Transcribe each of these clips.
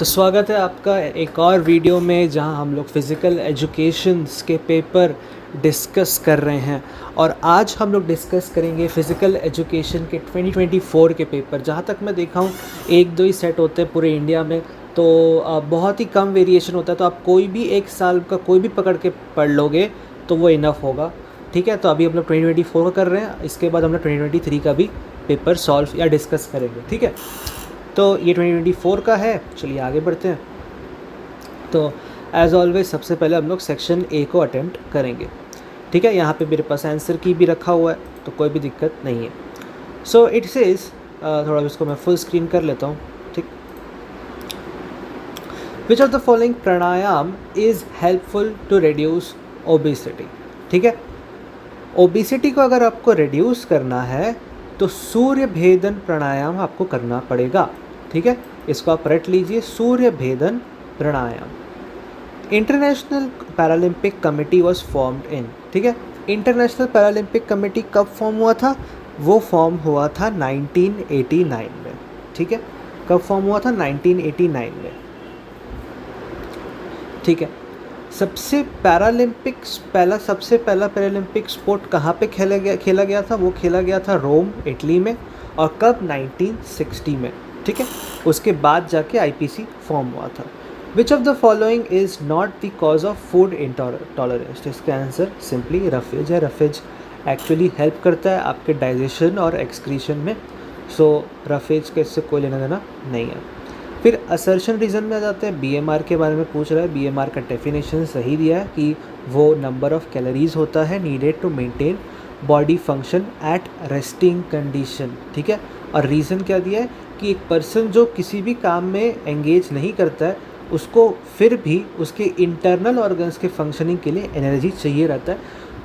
तो स्वागत है आपका एक और वीडियो में जहां हम लोग फ़िज़िकल एजुकेशंस के पेपर डिस्कस कर रहे हैं। और आज हम लोग डिस्कस करेंगे फ़िज़िकल एजुकेशन के 2024 के पेपर। जहां तक मैं देखा हूं एक दो ही सेट होते हैं पूरे इंडिया में, तो बहुत ही कम वेरिएशन होता है। तो आप कोई भी एक साल का कोई भी पकड़ के पढ़ लोगे तो वो इनफ होगा। ठीक है, तो अभी हम लोग 2024 का कर रहे हैं, इसके बाद हम लोग 2023 का भी पेपर सॉल्व या डिस्कस करेंगे। ठीक है, तो ये 2024 का है। चलिए आगे बढ़ते हैं। तो एज़ ऑलवेज सबसे पहले हम लोग सेक्शन ए को अटेम्प्ट करेंगे। ठीक है, यहाँ पे मेरे पास आंसर की भी रखा हुआ है तो कोई भी दिक्कत नहीं है। सो इट सेज, थोड़ा इसको मैं फुल स्क्रीन कर लेता हूँ। ठीक, which of the following pranayama is helpful to reduce obesity. ठीक है, ओबेसिटी को अगर आपको रिड्यूस करना है तो सूर्य भेदन प्राणायाम आपको करना पड़ेगा। ठीक है, इसको आप रट लीजिए, सूर्य भेदन प्राणायाम। International Paralympic Committee was formed in. ठीक है, इंटरनेशनल पैरालंपिक कमेटी कब फॉर्म हुआ था? वो फॉर्म हुआ था 1989 में। ठीक है, कब फॉर्म हुआ था? 1989 में। ठीक है, सबसे पहला पैरालंपिक स्पोर्ट कहाँ पे खेला गया था? वो खेला गया था रोम, इटली में। और कब? 1960 में। ठीक है, उसके बाद जाके आईपीसी फॉर्म हुआ था। विच of the following is not the cause of food intolerance? इसका आंसर सिंपली रफेज है। रफेज एक्चुअली हेल्प करता है आपके डाइजेशन और एक्सक्रीशन में। सो रफेज का इससे कोई लेना देना नहीं है। फिर असर्शन रीज़न में आ जाते हैं। बीएमआर के बारे में पूछ रहा है। बीएमआर का डेफिनेशन सही दिया है कि वो नंबर ऑफ कैलोरीज होता है needed to maintain body function at resting condition. ठीक है, और रीज़न क्या दिया है कि एक पर्सन जो किसी भी काम में एंगेज नहीं करता है उसको फिर भी उसके इंटरनल ऑर्गन्स के फंक्शनिंग के लिए एनर्जी चाहिए रहता है।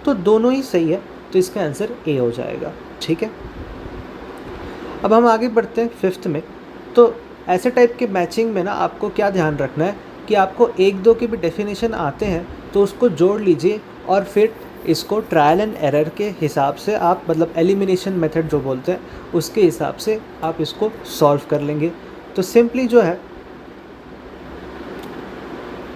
तो दोनों ही सही है, तो इसका आंसर ए हो जाएगा। ठीक है, अब हम आगे बढ़ते हैं फिफ्थ में। तो ऐसे टाइप के मैचिंग में ना आपको क्या ध्यान रखना है कि आपको एक दो के भी डेफिनेशन आते हैं तो उसको जोड़ लीजिए और फिर इसको ट्रायल एंड एरर के हिसाब से आप, मतलब एलिमिनेशन मेथड जो बोलते हैं, उसके हिसाब से आप इसको सॉल्व कर लेंगे। तो सिंपली जो है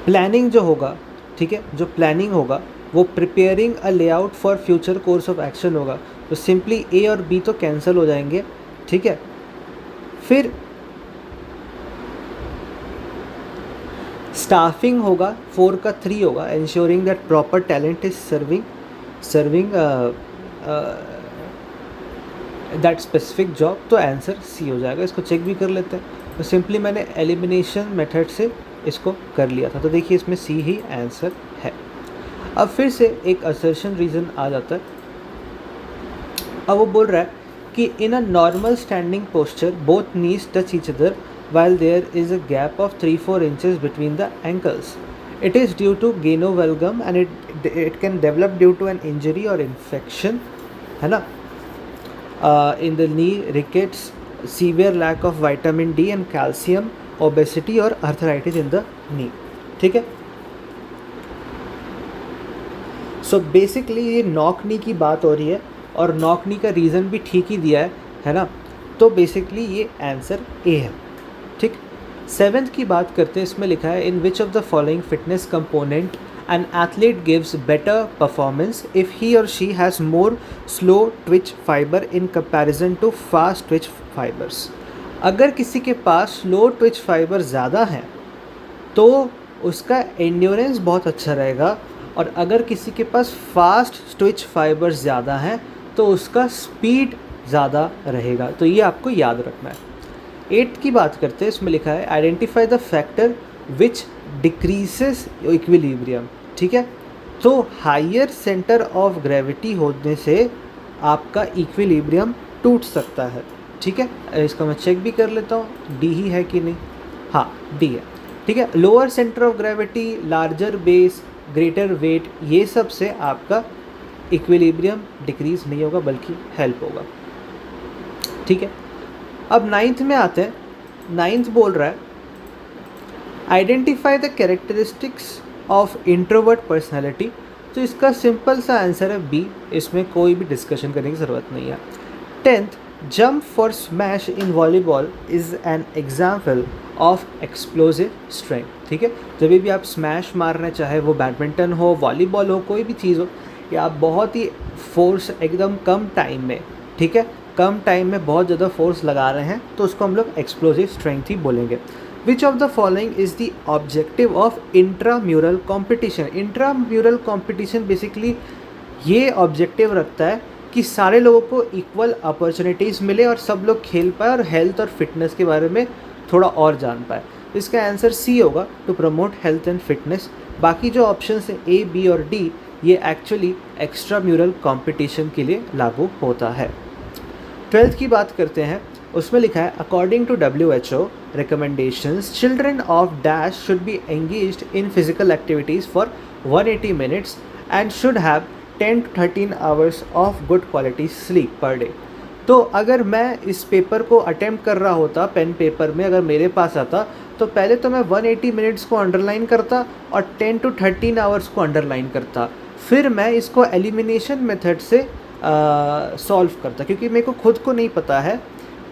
प्लानिंग जो होगा, ठीक है, जो प्लानिंग होगा वो preparing a layout for future course of action होगा। तो सिंपली ए और बी तो कैंसिल हो जाएंगे। ठीक है, फिर स्टाफिंग होगा, 4 का 3 होगा, ensuring that proper talent is serving that specific job. तो आंसर सी हो जाएगा। इसको चेक भी कर लेते हैं। तो सिंपली मैंने एलिमिनेशन मेथड से इसको कर लिया था, तो देखिए इसमें सी ही आंसर है। अब फिर से एक असर्शन रीज़न आ जाता है। अब वो बोल रहा है कि in a normal standing posture both knees touch each other while there is a gap of 3-4 inches between the ankles. It is due to gynovalgum and it can develop due to an injury or infection, है ना, in the knee, rickets, severe lack of vitamin D and calcium, obesity और arthritis in the knee. ठीक है, so basically ये knock knee की बात हो रही है और नॉक नी का रीज़न भी ठीक ही दिया है ना। तो बेसिकली ये आंसर ए है। ठीक, सेवेंथ की बात करते हैं। इसमें लिखा है in which of the following fitness component an athlete gives better performance if he or she has more slow twitch fibre in comparison to fast twitch fibres. अगर किसी के पास स्लो ट्विच फाइबर ज़्यादा है तो उसका एंड्योरेंस बहुत अच्छा रहेगा, और अगर किसी के पास फास्ट ट्विच फाइबर ज़्यादा हैं तो उसका स्पीड ज़्यादा रहेगा। तो ये आपको याद रखना है। 8 की बात करते हैं। इसमें लिखा है identify the factor which decreases equilibrium. ठीक है, तो हायर सेंटर ऑफ ग्रेविटी होने से आपका इक्विलिब्रियम टूट सकता है। ठीक है, इसका मैं चेक भी कर लेता हूँ डी ही है कि नहीं। हाँ, डी है। ठीक है, lower centre of gravity, larger base, greater weight, ये सब से आपका इक्विलिब्रियम डिक्रीज नहीं होगा बल्कि हेल्प होगा। ठीक है, अब 9th में आते हैं। 9th बोल रहा है identify the characteristics of introvert personality. तो इसका सिंपल सा आंसर है बी, इसमें कोई भी डिस्कशन करने की ज़रूरत नहीं है। 10th jump for smash in volleyball is an example of explosive strength, ठीक है। जब भी आप स्मैश मार रहे हैं, चाहे वो बैडमिंटन हो, वॉलीबॉल हो, कोई भी चीज़ हो, या आप बहुत ही फोर्स एकदम कम टाइम में, ठीक है, कम टाइम में बहुत ज़्यादा फोर्स लगा रहे हैं, तो उसको हम लोग एक्सप्लोजिव स्ट्रेंथ ही बोलेंगे। विच of the following is the objective of intramural competition. Intramural competition basically ये ऑब्जेक्टिव रखता है कि सारे लोगों को इक्वल अपॉर्चुनिटीज़ मिले और सब लोग खेल पाए और हेल्थ और फिटनेस के बारे में थोड़ा और जान पाए। इसका आंसर सी होगा, to promote health and fitness. बाकी जो ऑप्शन है ए, बी और डी, ये एक्चुअली एक्स्ट्रा म्यूरल कॉम्पिटिशन के लिए लागू होता है। 12th की बात करते हैं, उसमें लिखा है according to WHO recommendations children of dash should be engaged in physical activities for 180 minutes and should have 10 to 13 hours of good quality sleep per day. तो अगर मैं इस पेपर को अटेम्प्ट कर रहा होता, पेन पेपर में अगर मेरे पास आता, तो पहले तो मैं 180 मिनट्स को अंडरलाइन करता और 10 to 13 आवर्स को अंडरलाइन करता, फिर मैं इसको एलिमिनेशन मेथड से सॉल्व करता, क्योंकि मेरे को खुद को नहीं पता है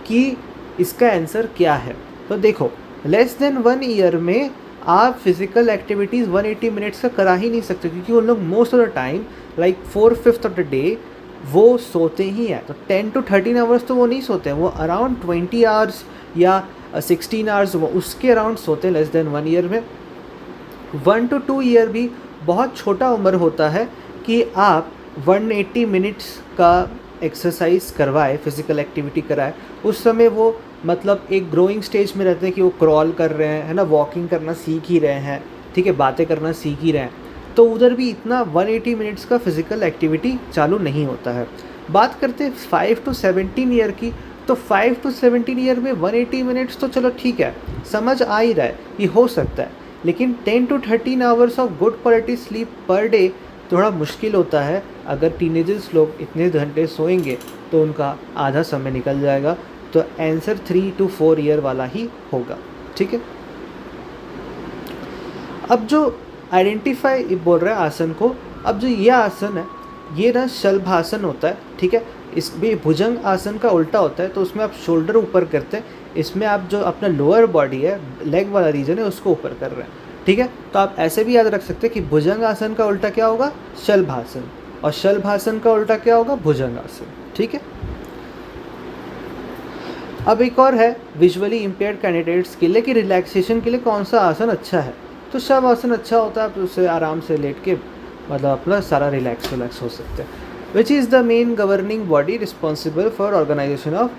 कि इसका आंसर क्या है। तो देखो, लेस देन 1 ईयर में आप फिज़िकल एक्टिविटीज़ 180 मिनट्स का करा ही नहीं सकते, क्योंकि उन लोग most of the time like 4/5 of the day वो सोते ही हैं। तो 10 to 13 आवर्स तो वो नहीं सोते हैं, वो अराउंड 20 आवर्स या 16 आवर्स वो उसके अराउंड सोते हैं लेस देन 1 ईयर में। 1 to 2 ईयर भी बहुत छोटा उम्र होता है कि आप 180 मिनट्स का एक्सरसाइज करवाए, फिज़िकल एक्टिविटी कराए। उस समय वो मतलब एक ग्रोइंग स्टेज में रहते हैं कि वो क्रॉल कर रहे हैं, है ना, वॉकिंग करना सीख ही रहे हैं, ठीक है, बातें करना सीख ही रहे हैं, तो उधर भी इतना 180 मिनट्स का फिज़िकल एक्टिविटी चालू नहीं होता है। बात करते हैं 5 to 17 ईयर की, तो 5 to 17 ईयर में 180 मिनट्स तो चलो ठीक है, समझ आ ही रहा है, ये हो सकता है, लेकिन 10 to 13 hours of good quality sleep per day थोड़ा मुश्किल होता है। अगर टीनेजर्स लोग इतने घंटे सोएंगे तो उनका आधा समय निकल जाएगा। तो आंसर 3 to 4 ईयर वाला ही होगा, ठीक है। अब जो आइडेंटिफाई बोल रहा है आसन को, अब जो ये आसन है ये ना शलभासन होता है, ठीक है। इसमें भुजंग आसन का उल्टा होता है, तो उसमें आप शोल्डर ऊपर करते हैं, इसमें आप जो अपना लोअर बॉडी है, लेग वाला रीजन है, उसको ऊपर कर रहे हैं, ठीक है। तो आप ऐसे भी याद रख सकते हैं कि भुजंग आसन का उल्टा क्या होगा, शलभासन, और शलभासन का उल्टा क्या होगा, भुजंग आसन, ठीक है। अब एक और है विजुअली इम्पेयर्ड कैंडिडेट्स के लिए कि रिलैक्सेशन के लिए कौन सा आसन अच्छा है। तो शव आसन अच्छा होता है, आप उससे आराम से लेट के मतलब अपना सारा रिलैक्स हो सकते हैं। Which is the main governing body responsible for organisation of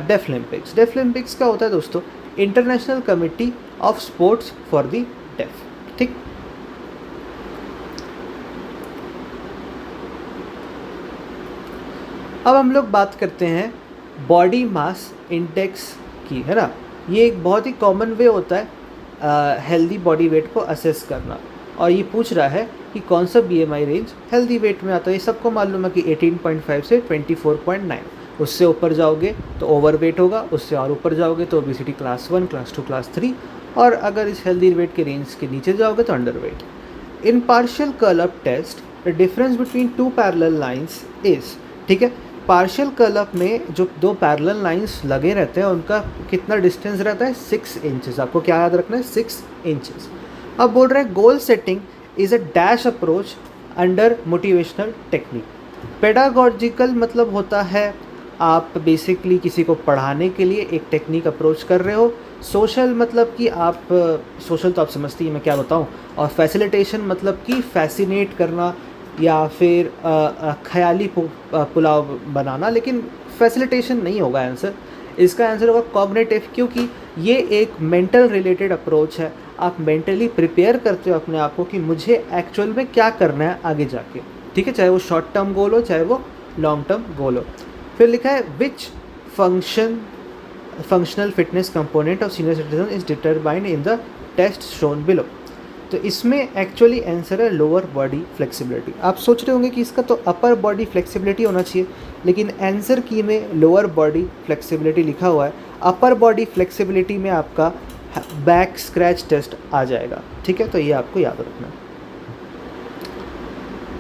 Deaflympics. Deaflympics का होता है दोस्तों international committee of sports for the deaf, ठीक। अब हम लोग बात करते हैं बॉडी मास इंडेक्स की, है ना। ये एक बहुत ही कॉमन वे होता है हेल्दी बॉडी वेट को असेस करना, और ये पूछ रहा है कि कौन सा BMI रेंज हेल्दी वेट में आता है। ये सबको मालूम है कि 18.5 से 24.9, उससे ऊपर जाओगे तो ओवर वेट होगा, उससे और ऊपर जाओगे तो ओबेसिटी क्लास 1, क्लास 2, क्लास 3, और अगर इस हेल्दी वेट के रेंज के नीचे जाओगे तो underweight. In partial curl up test the difference between 2 parallel lines is, ठीक है। पार्शियल कर्ल अप में जो 2 पैरेलल लाइंस लगे रहते हैं उनका कितना डिस्टेंस रहता है, 6 इंचेस। आपको क्या याद रखना है, 6 इंचेस। अब बोल रहे हैं goal setting is a dash approach under motivational technique. Pedagogical मतलब होता है आप बेसिकली किसी को पढ़ाने के लिए एक टेक्निक अप्रोच कर रहे हो। सोशल मतलब कि आप सोशल तो आप समझती हैं, मैं क्या बताऊँ। और फैसिलिटेशन मतलब कि फैसिनेट करना या फिर ख्याली पुलाव बनाना, लेकिन फैसिलिटेशन नहीं होगा आंसर। इसका आंसर होगा कॉग्निटिव, क्योंकि ये एक मेंटल रिलेटेड अप्रोच है। आप मेंटली प्रिपेयर करते हो अपने आप को कि मुझे एक्चुअल में क्या करना है आगे जाके, ठीक है, चाहे वो शॉर्ट टर्म गोल हो चाहे वो लॉन्ग टर्म गोल हो। फिर लिखा है which functional fitness component of senior citizen is determined in the test shown below. तो इसमें एक्चुअली आंसर है लोअर बॉडी फ्लेक्सिबिलिटी। आप सोच रहे होंगे कि इसका तो अपर बॉडी फ्लेक्सिबिलिटी होना चाहिए, लेकिन आंसर की में लोअर बॉडी फ्लेक्सिबिलिटी लिखा हुआ है। अपर बॉडी फ्लेक्सिबिलिटी में आपका बैक स्क्रैच टेस्ट आ जाएगा, ठीक है, तो ये आपको याद रखना है,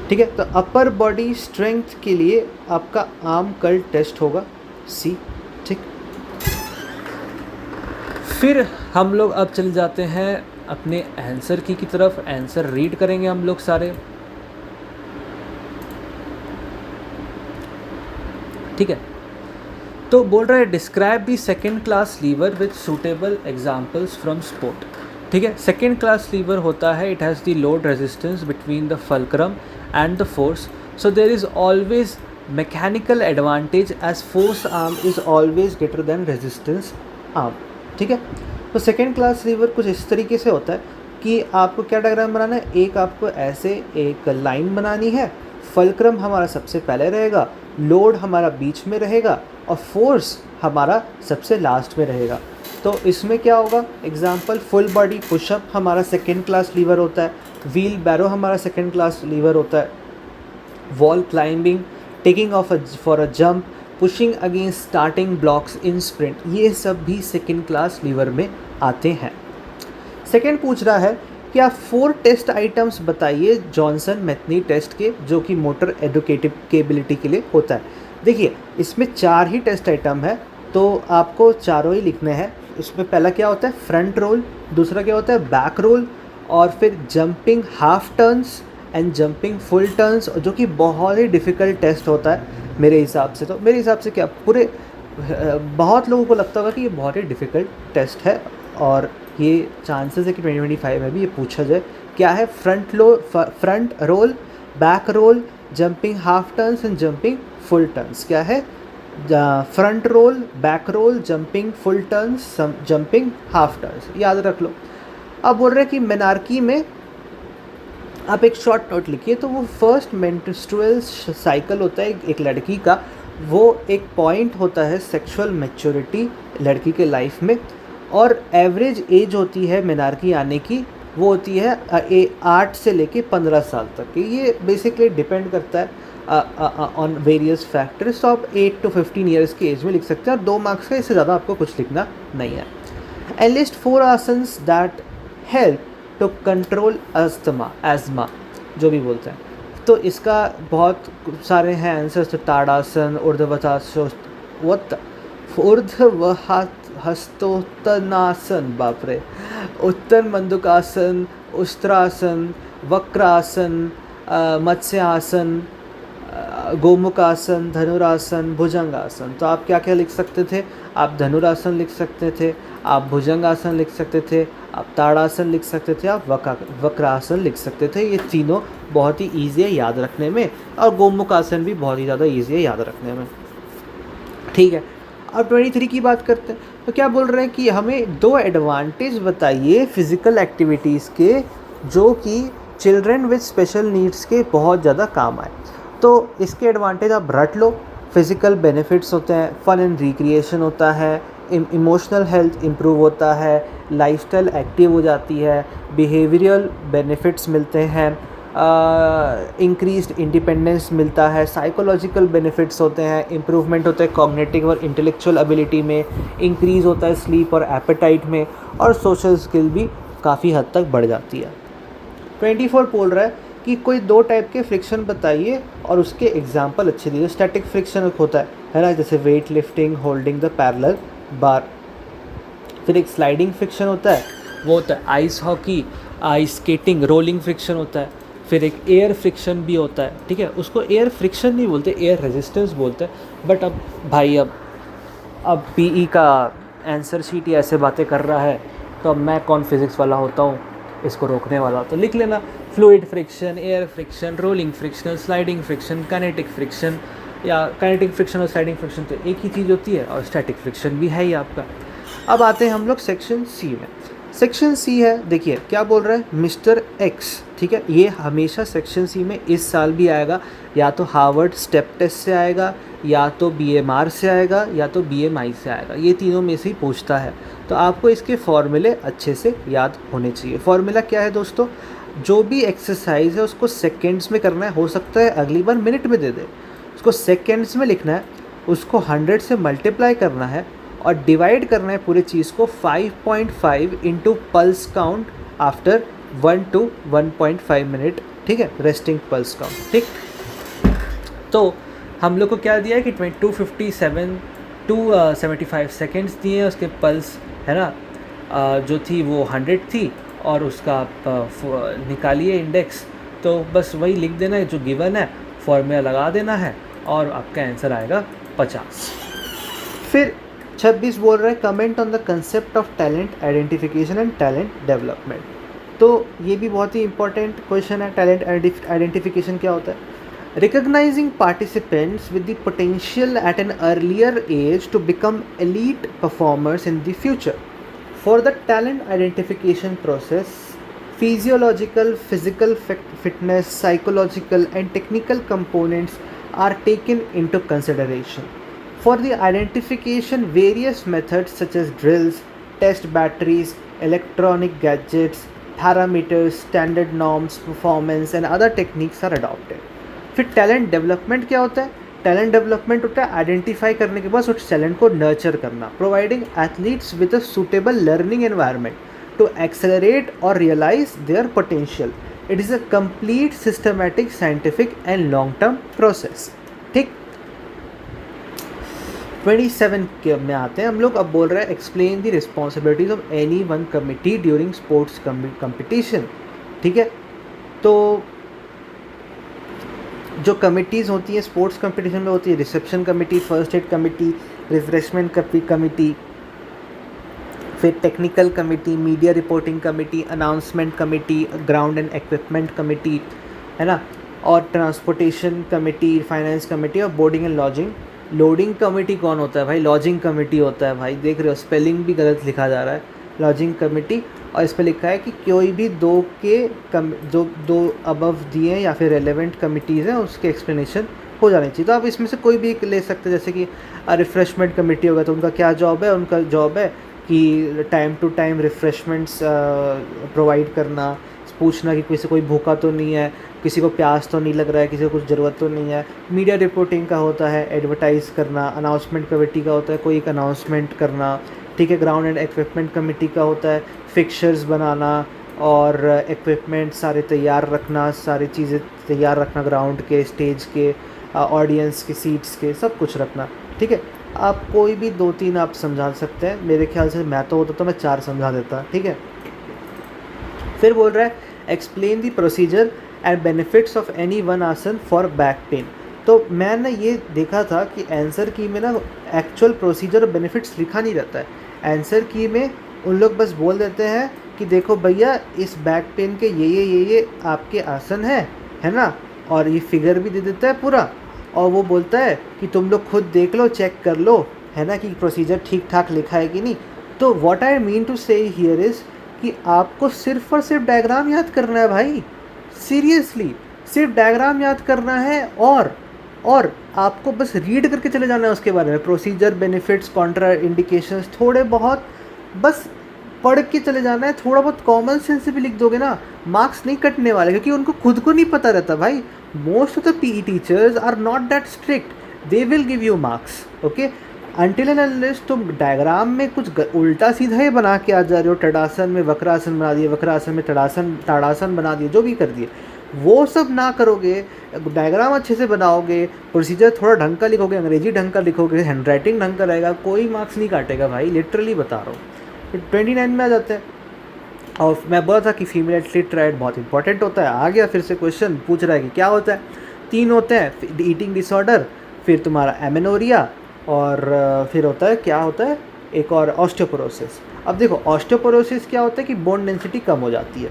ठीक है। तो अपर बॉडी स्ट्रेंथ के लिए आपका आर्म कर्ल टेस्ट होगा, सी। ठीक, फिर हम लोग अब चले जाते हैं अपने आंसर की तरफ। आंसर रीड करेंगे हम लोग सारे। ठीक है, तो बोल रहा है describe the second class lever with suitable examples from sport. ठीक है, सेकेंड क्लास लीवर होता है, it has the load resistance between the fulcrum and the force, so there is always mechanical advantage as force arm is always greater than resistance arm. ठीक है, तो second class liver कुछ इस तरीके से होता है कि आपको क्या डायग्राम बनाना है, एक आपको ऐसे एक लाइन बनानी है, फल्क्रम हमारा सबसे पहले रहेगा, लोड हमारा बीच में रहेगा और फोर्स हमारा सबसे लास्ट में रहेगा। तो इसमें क्या होगा, एग्जांपल फुल बॉडी पुशअप हमारा सेकेंड क्लास लीवर होता है, व्हील बैरो हमारा सेकेंड क्लास लीवर होता है, wall climbing, taking of for a jump, pushing against starting blocks in sprint, ये सब भी सेकेंड क्लास लीवर में आते हैं। सेकेंड पूछ रहा है कि आप 4 टेस्ट आइटम्स बताइए जॉनसन मैथनी टेस्ट के, जो कि मोटर एडुकेटिव केबिलिटी के लिए होता है। देखिए इसमें 4 ही टेस्ट आइटम है, तो आपको चारों ही लिखने हैं। इसमें पहला क्या होता है, फ्रंट रोल, दूसरा क्या होता है, बैक रोल, और फिर jumping half turns and jumping full turns, जो कि बहुत ही डिफ़िकल्ट टेस्ट होता है मेरे हिसाब से। तो मेरे हिसाब से क्या पूरे बहुत लोगों को लगता होगा कि ये बहुत ही डिफ़िकल्ट टेस्ट है, और ये चांसेस है कि 2025 में भी ये पूछा जाए। क्या है, front roll, back roll, jumping half turns and jumping full turns. क्या है, front roll, back roll, jumping full turns, jumping half turns, याद रख लो। अब बोल रहे हैं कि मेनार्की में आप एक शॉर्ट नोट लिखिए, तो वो फर्स्ट मेंस्ट्रुअल साइकिल होता है एक लड़की का, वो एक पॉइंट होता है सेक्सुअल मैच्योरिटी लड़की के लाइफ में, और एवरेज एज होती है मेनार्की आने की, वो होती है 8 से लेके 15 साल तक की। ये बेसिकली डिपेंड करता है ऑन वेरियस फैक्टर्स। तो आप 8 to 15 ईयर्स की एज में लिख सकते हैं, और 2 मार्क्स का, इससे ज़्यादा आपको कुछ लिखना नहीं है। And list 4 asanas that help to control asthma, जो भी बोलते हैं। तो इसका बहुत सारे हैं आंसर्स, तो ताड़ासन, हस्तोत्तनासन, बाप रे, उत्तर मंदुकासन, उस्त्रासन, वक्रासन, मत्स्यासन, गोमुखासन, धनुरासन, भुजंगासन। तो आप क्या क्या लिख सकते थे, आप धनुरासन लिख सकते थे, आप भुजंगासन लिख सकते थे, आप ताड़ासन लिख सकते थे, आप वक्रासन लिख सकते थे। ये तीनों बहुत ही ईजी है याद रखने में, और गोमुखासन भी बहुत ही ज़्यादा ईजी है याद रखने में। ठीक है, अब 23 की बात करते हैं। तो क्या बोल रहे हैं कि हमें 2 एडवांटेज बताइए फिज़िकल एक्टिविटीज़ के, जो कि चिल्ड्रन विद स्पेशल नीड्स के बहुत ज़्यादा काम आए। तो इसके एडवांटेज आप रट लो। फिज़िकल बेनिफिट्स होते हैं, फन एंड रिक्रिएशन होता है, इमोशनल हेल्थ इम्प्रूव होता है, लाइफस्टाइल एक्टिव हो जाती है, बिहेवियरल बेनिफिट्स मिलते हैं, इंक्रीज्ड इंडिपेंडेंस मिलता है, साइकोलॉजिकल बेनिफिट्स होते हैं, इम्प्रूवमेंट होता है कॉग्निटिव और इंटेलेक्चुअल एबिलिटी में, इंक्रीज़ होता है स्लीप और एपेटाइट में, और सोशल स्किल भी काफ़ी हद तक बढ़ जाती है। 24 बोल रहा है कि कोई 2 टाइप के फ्रिक्शन बताइए और उसके एग्जाम्पल अच्छे दीजिए। स्टैटिक फ्रिक्शन होता है ना, जैसे weight lifting, holding the parallel bar. फिर एक स्लाइडिंग फ्रिक्शन होता है, वो होता है ice hockey, ice skating, rolling friction होता है। फिर एक एयर फ्रिक्शन भी होता है, ठीक है, उसको एयर फ्रिक्शन नहीं बोलते, एयर रेजिस्टेंस बोलते हैं। बट अब भाई अब पीई का आंसर शीट ही ऐसे बातें कर रहा है, तो अब मैं कौन फिज़िक्स वाला होता हूँ इसको रोकने वाला। तो लिख लेना, fluid friction, air friction, rolling friction, sliding friction, kinetic friction, या काइनेटिक फ्रिक्शन और स्लाइडिंग फ्रिक्शन तो एक ही चीज़ होती है, और स्टैटिक फ्रिक्शन भी है ही आपका। अब आते हैं हम लोग सेक्शन सी में। सेक्शन सी है, देखिए क्या बोल रहा है, मिस्टर एक्स, ठीक है, ये हमेशा सेक्शन सी में इस साल भी आएगा, या तो हार्वर्ड स्टेप टेस्ट से आएगा, या तो बीएमआर से आएगा, या तो बीएमआई से आएगा, ये तीनों में से ही पूछता है। तो आपको इसके फॉर्मूले अच्छे से याद होने चाहिए। फॉर्मूला क्या है दोस्तों, जो भी एक्सरसाइज है उसको सेकेंड्स में करना है, हो सकता है अगली बार मिनट में दे दे, उसको सेकेंड्स में लिखना है, उसको 100 से मल्टीप्लाई करना है, और डिवाइड करना है पूरे चीज़ को 5.5 into pulse count after 1 to 1.5 minute, ठीक है, रेस्टिंग पल्स काउंट। ठीक, तो हम लोग को क्या दिया है कि 257 275 सेकेंड्स दिए हैं, उसके पल्स है ना जो थी वो 100 थी, और उसका आप निकालिए इंडेक्स, तो बस वही लिख देना है जो गिवन है, फॉर्मूला लगा देना है और आपका आंसर आएगा 50। फिर 26 बोल रहा है comment on the concept of talent identification and talent development. तो ये भी बहुत ही इंपॉर्टेंट क्वेश्चन है। टैलेंट आइडेंटिफिकेशन क्या होता है? Recognizing participants with the potential at an earlier age to become elite performers in the future. For the talent identification process, physiological, physical fitness, psychological, and technical components are taken into consideration. For the identification, various methods such as drills, test batteries, electronic gadgets, parameters, standard norms, performance, and other techniques are adopted. फिर talent development क्या होता है? Talent development होता है identify करने के बाद उस टैलेंट को नर्चर करना, providing athletes with a suitable learning environment to accelerate or realise their potential. It is a complete systematic scientific and long term process. ठीक, 27 के में आते हैं हम लोग। अब बोल रहे हैं explain the responsibilities of any one committee during sports competition. ठीक है, तो जो कमिटीज़ होती हैं स्पोर्ट्स कंपटीशन में होती है, reception committee, first aid committee, refreshment committee, फिर technical committee, media reporting committee, announcement committee, ground and equipment committee, है ना, और ट्रांसपोर्टेशन कमेटी, फाइनेंस कमेटी और boarding and lodging. Loading committee कौन होता है भाई? लॉजिंग कमेटी होता है भाई। देख रहे हो स्पेलिंग भी गलत लिखा जा रहा है, लॉजिंग कमेटी। और इस पर लिखा है कि कोई भी दो अबव दिए हैं या फिर रेलेवेंट कमिटीज़ हैं उसके एक्सप्लेनेशन हो जानी चाहिए। तो आप इसमें से कोई भी एक ले सकते हैं, जैसे कि रिफ़्रेशमेंट कमेटी होगा तो उनका क्या जॉब है? उनका जॉब है कि टाइम टू टाइम रिफ़्रेशमेंट्स प्रोवाइड करना, पूछना कि किसी कोई भूखा तो नहीं है, किसी को प्यास तो नहीं लग रहा है, किसी को कुछ ज़रूरत तो नहीं है। मीडिया रिपोर्टिंग का होता है एडवर्टाइज़ करना। अनाउंसमेंट कमेटी का होता है कोई एक अनाउंसमेंट करना। ठीक है, ग्राउंड एंड इक्विपमेंट कमेटी का होता है फिक्चर्स बनाना और इक्विपमेंट सारे तैयार रखना, सारी चीज़ें तैयार रखना, ग्राउंड के, स्टेज के, ऑडियंस के, सीट्स के, सब कुछ रखना। ठीक है, आप कोई भी 2-3 आप समझा सकते हैं। मेरे ख्याल से मैं तो होता तो मैं 4 समझा देता। ठीक है, फिर बोल रहा है explain the procedure and benefits of any one आसन फॉर बैक पेन। तो मैंने ये देखा था कि आंसर की में ना एक्चुअल प्रोसीजर और बेनिफिट्स लिखा नहीं रहता है। आंसर की में उन लोग बस बोल देते हैं कि देखो भैया इस बैक पेन के ये आपके आसन है ना, और ये फिगर भी दे देता है पूरा, और वो बोलता है कि तुम लोग खुद देख लो, चेक कर लो, है ना, कि प्रोसीजर ठीक ठाक लिखा है कि नहीं। तो व्हाट आई मीन टू से हियर इज़ कि आपको सिर्फ और सिर्फ डायग्राम याद करना है भाई, सीरियसली सिर्फ डायग्राम याद करना है, और आपको बस रीड करके चले जाना है उसके बारे में, प्रोसीजर, बेनिफिट्स, कॉन्ट्रा इंडिकेशंस, थोड़े बहुत बस पढ़ के चले जाना है। थोड़ा बहुत कॉमन सेंस से भी लिख दोगे ना, मार्क्स नहीं कटने वाले, क्योंकि उनको खुद को नहीं पता रहता भाई। Most of the PE teachers are not that strict, they will give you marks, okay, until and unless तुम डायग्राम में कुछ उल्टा सीधा ही बना के आ जा रहे हो। टडासन में वक्रासन बना दिए, वक्रासन में ताड़ासन बना दिए, जो भी कर दिए, वो सब ना करोगे, डायग्राम अच्छे से बनाओगे, प्रोसीजर थोड़ा ढंग का लिखोगे, अंग्रेजी ढंग का लिखोगे, हैंडराइटिंग ढंग का रहेगा, कोई मार्क्स नहीं काटेगा भाई, लिटरली बता रहा हूँ। फिर 29 में आ जाते हैं। और मैं बोला था कि फीमेल एथलीट ट्रायड बहुत इंपॉर्टेंट होता है। आ गया फिर से क्वेश्चन, पूछ रहा है कि क्या होता है। 3 होते हैं, ईटिंग डिसऑर्डर, फिर तुम्हारा एमेनोरिया, और फिर होता है क्या होता है एक और ऑस्टियोपोरोसिस। अब देखो ऑस्टियोपोरोसिस क्या होता है कि बोन डेंसिटी कम हो जाती है।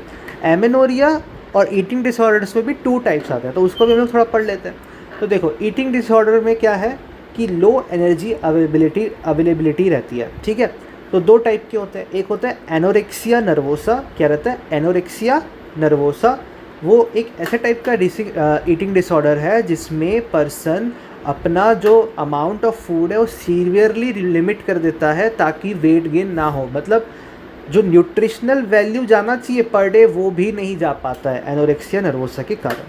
एमेनोरिया और ईटिंग डिसऑर्डर्स में भी 2 टाइप्स आते हैं, तो उसको भी हम लोग थोड़ा पढ़ लेते हैं। तो देखो ईटिंग डिसऑर्डर में क्या है कि लो एनर्जी अवेलेबिलिटी रहती है। ठीक है, तो 2 टाइप के होते हैं। एक होता है एनोरेक्सिया नर्वोसा। क्या रहता है? Anorexia nervosa. वो एक ऐसे टाइप का ईटिंग डिसऑर्डर है जिसमें पर्सन अपना जो अमाउंट ऑफ फूड है वो सीवियरली लिमिट कर देता है ताकि वेट गेन ना हो। मतलब जो न्यूट्रिशनल वैल्यू जाना चाहिए पर डे वो भी नहीं जा पाता है एनोरेक्सिया नर्वोसा के कारण।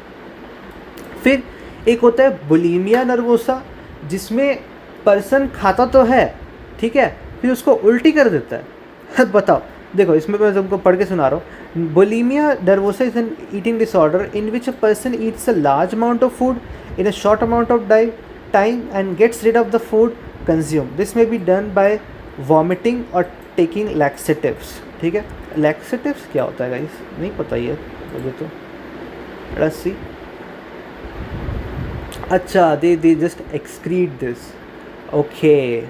फिर एक होता है बुलिमिया नर्वोसा, जिसमें पर्सन खाता तो है, ठीक है, फिर उसको उल्टी कर देता है। बताओ, देखो इसमें मैं तुमको पढ़ के सुना रहा हूँ। Bulimia nervosa is an eating disorder in which a person Yeats a large amount of food in a short amount of time and gets rid of the food consume, this में बी डन बाय वॉमिटिंग और taking laxatives. ठीक है, laxatives क्या होता है guys, नहीं पता ये मुझे तो। रस्सी, अच्छा, they just excrete this. Okay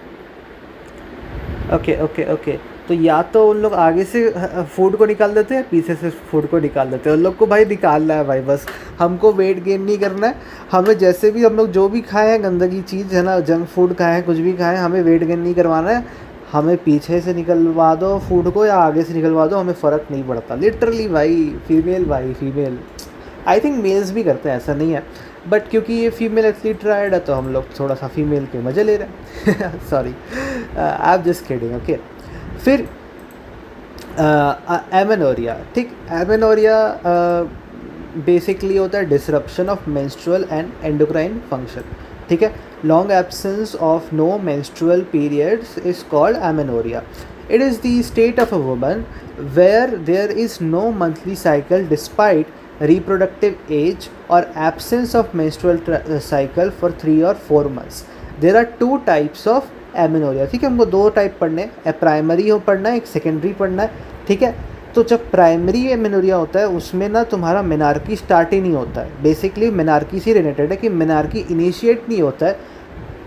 okay okay okay, तो या तो उन लोग आगे से फूड को निकाल देते हैं, पीछे से फूड को निकाल देते हैं। उन लोग को भाई निकालना है भाई, बस हमको वेट गेन नहीं करना है। हमें जैसे भी हम लोग जो भी खाए हैं गंदगी चीज़ है ना, जंक फूड खाए हैं, कुछ भी खाएं, हमें वेट गेन नहीं करवाना है। हमें पीछे से निकलवा दो फूड को या आगे से निकलवा दो, हमें फ़र्क नहीं पड़ता लिटरली भाई। फीमेल आई थिंक मेल्स भी करते हैं, ऐसा नहीं है, बट क्योंकि ये फीमेल एथलीट राइड है तो हम लोग थोड़ा सा फीमेल के मज़े ले रहे हैं sorry, I am just kidding. Okay, फिर एमेनोरिया। ठीक, एमेनोरिया बेसिकली होता है disruption of menstrual and endocrine function. ठीक है, long absence of no menstrual periods is called amenorrhea. It is the state of a woman where there is no monthly cycle despite reproductive age or absence of menstrual cycle for 3 or 4 months. There are 2 types of amenorrhea। ठीक है, हमको 2 type पढ़ने हैं, एक primary हो पढ़ना है, एक सेकेंडरी पढ़ना है। ठीक है, तो जब प्राइमरी एमेनोरिया होता है उसमें ना तुम्हारा मेनार्की स्टार्ट ही नहीं होता है। बेसिकली मेनार्की से रिलेटेड है कि मेनार्की इनिशिएट नहीं होता है,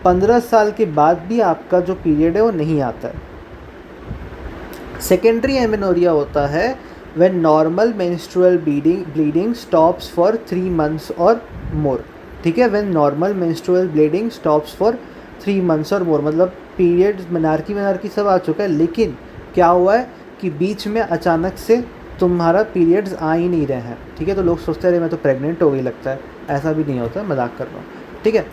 15 साल के बाद भी आपका जो पीरियड है वो नहीं आता है। सेकेंडरी एमेनोरिया होता है when normal menstrual bleeding stops for 3 months or more। ठीक है, when normal menstrual bleeding stops for 3 months or more, मतलब पीरियड मेनार्की सब आ चुका है, लेकिन क्या हुआ है कि बीच में अचानक से तुम्हारा पीरियड्स आ ही नहीं रहे हैं। ठीक है, तो लोग सोचते हैं अरे मैं तो प्रेग्नेंट हो गई लगता है, ऐसा भी नहीं होता, मजाक कर रहा हूँ। ठीक है,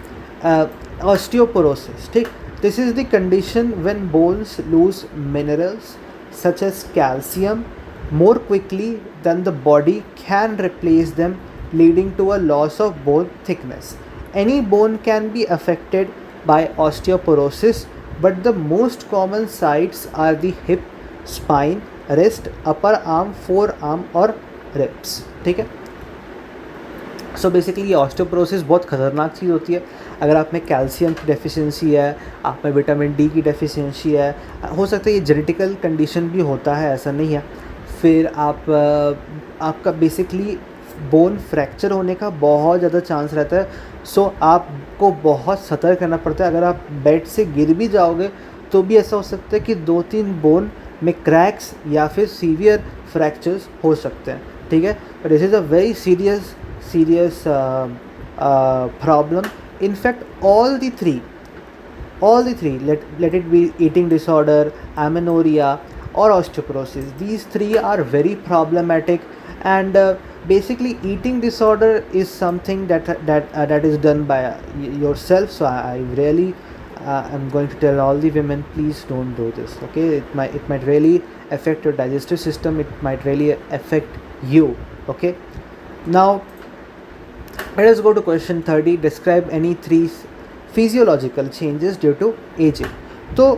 ऑस्टियोपोरोसिस। ठीक, this is the condition when bones lose minerals such as calcium more quickly than the body can replace them, leading to a loss of bone thickness. Any bone can be affected by osteoporosis, but the most common sites are the hip, spine, wrist, upper arm, forearm और ribs। ठीक है, so basically ये osteoporosis बहुत ख़तरनाक चीज़ होती है। अगर आप में कैल्शियम की डेफिशिएंसी है, आप में विटामिन डी की डेफिशिएंसी है, हो सकता है ये जेनेटिकल कंडीशन भी होता है, ऐसा नहीं है। फिर आपका बेसिकली बोन फ्रैक्चर होने का बहुत ज़्यादा चांस रहता है। सो आपको बहुत सतर्क रहना पड़ता है। अगर आप बेड से गिर भी जाओगे तो भी ऐसा हो सकता है कि 2-3 बोन में क्रैक्स या फिर सीवियर फ्रैक्चर्स हो सकते हैं। ठीक है, but this is a very serious problem. In fact, all the three, let it be eating disorder, amenorrhea or osteoporosis, these 3 are very problematic. And basically eating disorder is something that is done by yourself. So I really I'm going to tell all the women, please don't do this. Okay, it might really affect your digestive system, it might really affect you. Okay, now let us go to question 30. Describe any 3 physiological changes due to aging. तो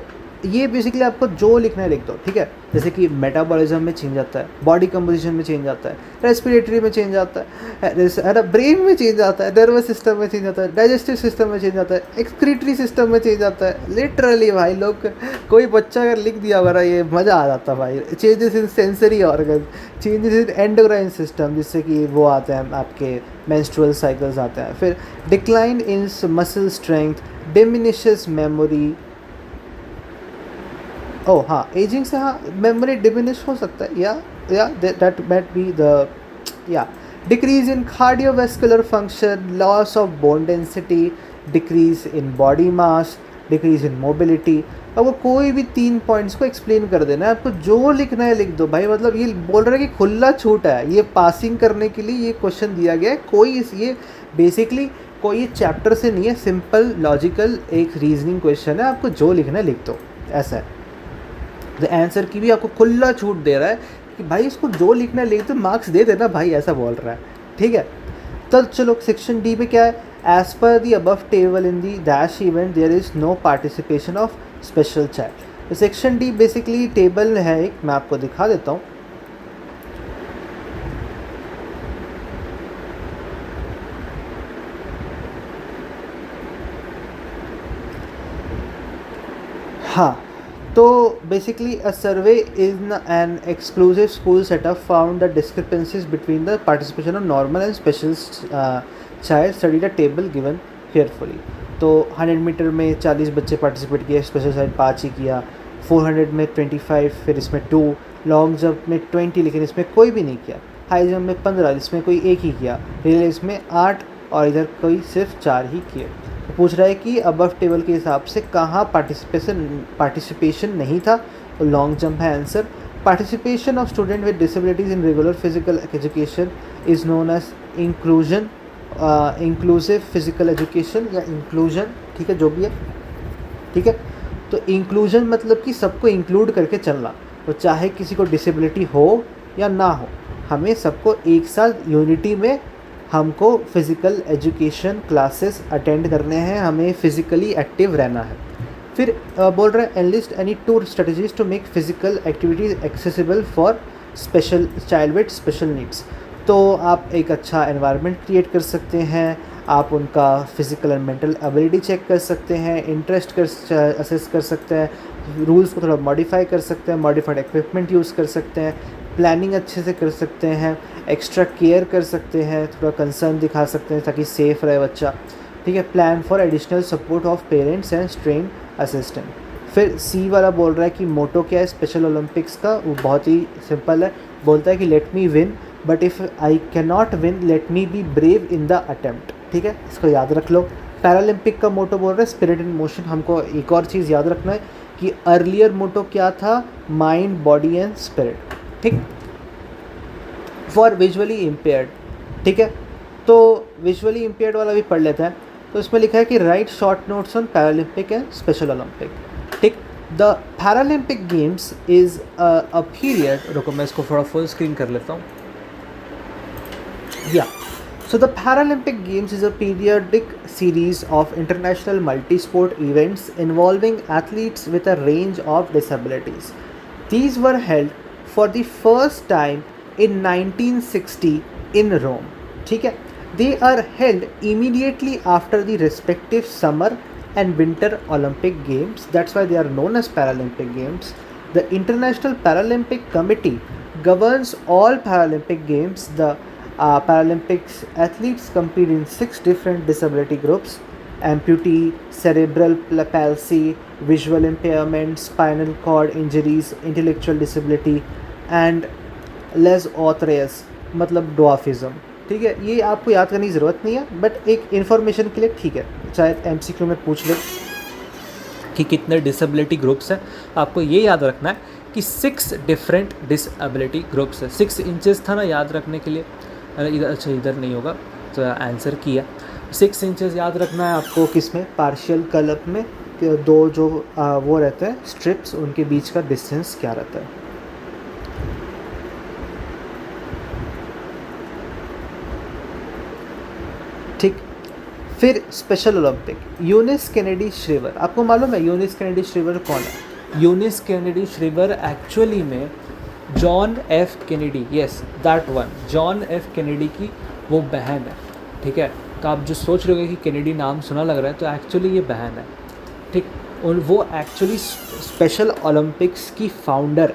ये basically आपको जो लिखना है लिख दो। ठीक है, जैसे कि मेटाबॉलिज्म में चेंज आता है, बॉडी कंपोजिशन में चेंज आता है, रेस्पिरेटरी में चेंज आता है, ब्रेन में चेंज आता है, नर्वस सिस्टम में चेंज आता है, डाइजेस्टिव सिस्टम में चेंज आता है, एक्सक्रीटरी सिस्टम में चेंज आता है। लिटरली भाई, लोग कोई बच्चा अगर लिख दिया वगैरह ये मज़ा आ जाता भाई। Changes in sensory organ, changes in endocrine system, जिससे कि वो आते हैं आपके मेंस्ट्रुअल साइकिल्स आते हैं। फिर decline in muscle strength, diminishes memory. Oh हाँ, एजिंग से हाँ मेमोरी डिमिनिश हो सकता है, या दैट मैट बी द या decrease in cardiovascular function, loss of bone density, decrease in body mass, decrease in mobility. अब वो कोई भी 3 पॉइंट्स को एक्सप्लेन कर देना है, आपको जो लिखना है लिख दो भाई। मतलब ये बोल रहा है कि खुला छूट है, ये पासिंग करने के लिए ये क्वेश्चन दिया गया है। कोई ये बेसिकली कोई चैप्टर से नहीं है, सिंपल लॉजिकल एक रीजनिंग क्वेश्चन है, आपको जो लिखना है लिख दो, ऐसा है। द आंसर की भी आपको खुला छूट दे रहा है कि भाई इसको जो लिखना है लिख दो, मार्क्स दे देना भाई, ऐसा बोल रहा है। ठीक है, तो चलो सेक्शन डी पे क्या है। As per the above table in the dash event there is no participation of special child. तो सेक्शन डी बेसिकली टेबल है एक, मैं आपको दिखा देता हूँ। हाँ, तो basically a survey in an exclusive school setup found the discrepancies between the participation of normal and special child study the table given carefully. तो 100 मीटर में 40 बच्चे पार्टिसिपेट किए, स्पेशल चाइल्ड 5 ही किया, 400 में 25, फिर इसमें 2, लॉन्ग जंप में 20 लेकिन इसमें कोई भी नहीं किया, हाई जंप में 15 जिसमें कोई एक ही किया, रिले इसमें 8 और इधर कोई सिर्फ 4 ही किए। पूछ रहा है कि अबव टेबल के हिसाब से कहाँ पार्टिसिपेशन नहीं था, तो लॉन्ग जंप है answer. Participation of student with disabilities in regular physical education is known as inclusion, inclusive physical education या इंक्लूजन, ठीक है, जो भी है, ठीक है। तो इंक्लूजन मतलब कि सबको इंक्लूड करके चलना, तो चाहे किसी को डिसेबिलिटी हो या ना हो, हमें सबको एक साथ यूनिटी में हमको फिज़िकल एजुकेशन क्लासेस अटेंड करने हैं, हमें फिज़िकली एक्टिव रहना है। फिर बोल रहे हैं enlist any two strategies to make physical activities accessible for special child with special needs. तो आप एक अच्छा एनवायरनमेंट क्रिएट कर सकते हैं, आप उनका physical and mental ability check कर सकते हैं, इंटरेस्ट कर असेस कर सकते हैं, रूल्स को थोड़ा मॉडिफाई कर सकते हैं, मॉडिफाइड इक्विपमेंट यूज़ कर सकते हैं, प्लानिंग अच्छे से कर सकते हैं, एक्स्ट्रा केयर कर सकते हैं, थोड़ा कंसर्न दिखा सकते हैं ताकि सेफ़ रहे बच्चा, ठीक है। Plan for additional support of parents and train assistant. फिर सी वाला बोल रहा है कि मोटो क्या है स्पेशल ओलंपिक्स का, वो बहुत ही सिंपल है, बोलता है कि let me win but if I can not win let me be brave in the attempt, ठीक है, इसको याद रख लो। पैरालंपिक का मोटो बोल रहा है स्पिरिट इन मोशन। हमको एक और चीज़ याद रखना है कि अर्लियर मोटो क्या था, माइंड बॉडी एंड स्पिरिट, ठीक। फॉर विजुअली इम्पेयर्ड, ठीक है, तो विजुअली इम्पेयर्ड वाला भी पढ़ लेते हैं। तो इसमें लिखा है कि write short notes on Paralympic and special Olympic, ठीक। The Paralympic games is a period, रुको मैं इसको थोड़ा फुल स्क्रीन कर लेता हूँ, या so the Paralympic Games is a periodic series of international multi-sport events involving athletes with a range of disabilities. These were held for the first time in 1960 in Rome, ठीक है। They are held immediately after the respective summer and winter Olympic games. That's why they are known as Paralympic Games. The International Paralympic Committee governs all Paralympic games. The Paralympics athletes compete in 6 different disability groups: amputee, cerebral palsy, visual impairment, spinal cord injuries, intellectual disability and les autres मतलब dwarfism, ठीक है। ये आपको याद करने की ज़रूरत नहीं है, बट एक इन्फॉर्मेशन के लिए ठीक है, शायद MCQ में पूछ ले कि कितने डिसेबिलिटी ग्रुप्स हैं। आपको ये याद रखना है कि 6 डिफरेंट डिसेबिलिटी ग्रुप्स है। 6 इंचेस था ना याद रखने के लिए, इधर, अच्छा इधर नहीं होगा तो आंसर किया। 6 इंचेस याद रखना है आपको, किसमें, पार्शियल कलप में, दो जो वो रहते हैं स्ट्रिप्स, उनके बीच का डिस्टेंस क्या रहता है, ठीक। फिर special Olympic, Eunice Kennedy Shriver, आपको मालूम है यूनिस केनेडी श्रीवर कौन है? यूनिस केनेडी श्रीवर एक्चुअली में John F Kennedy, yes that one, John F Kennedy की वो बहन है, ठीक है। तो आप जो सोच रहे हो कि केनेडी नाम सुना लग रहा है, तो एक्चुअली ये बहन है, ठीक। और वो एक्चुअली स्पेशल ओलंपिक्स की फाउंडर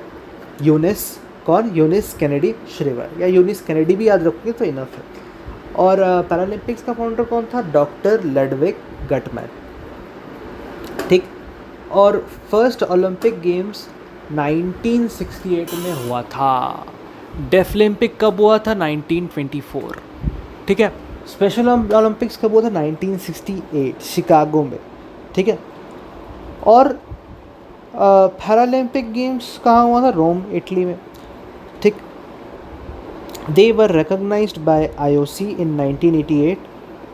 यूनिस, कौन, यूनिस केनेडी श्रीवर, या यूनिस केनेडी भी याद रखोगे तो इनफ है। और पैरालंपिक्स का फाउंडर कौन था? डॉक्टर लडविग गटमैन, ठीक। और फर्स्ट ओलंपिक गेम्स 1968 में हुआ था। डेफलिम्पिक कब हुआ था? 1924, ठीक है। स्पेशल ओलंपिक्स कब हुआ था? 1968 शिकागो में, ठीक है। और पैरालंपिक गेम्स कहाँ हुआ था? रोम, इटली में, ठीक। They were recognized by IOC in 1988,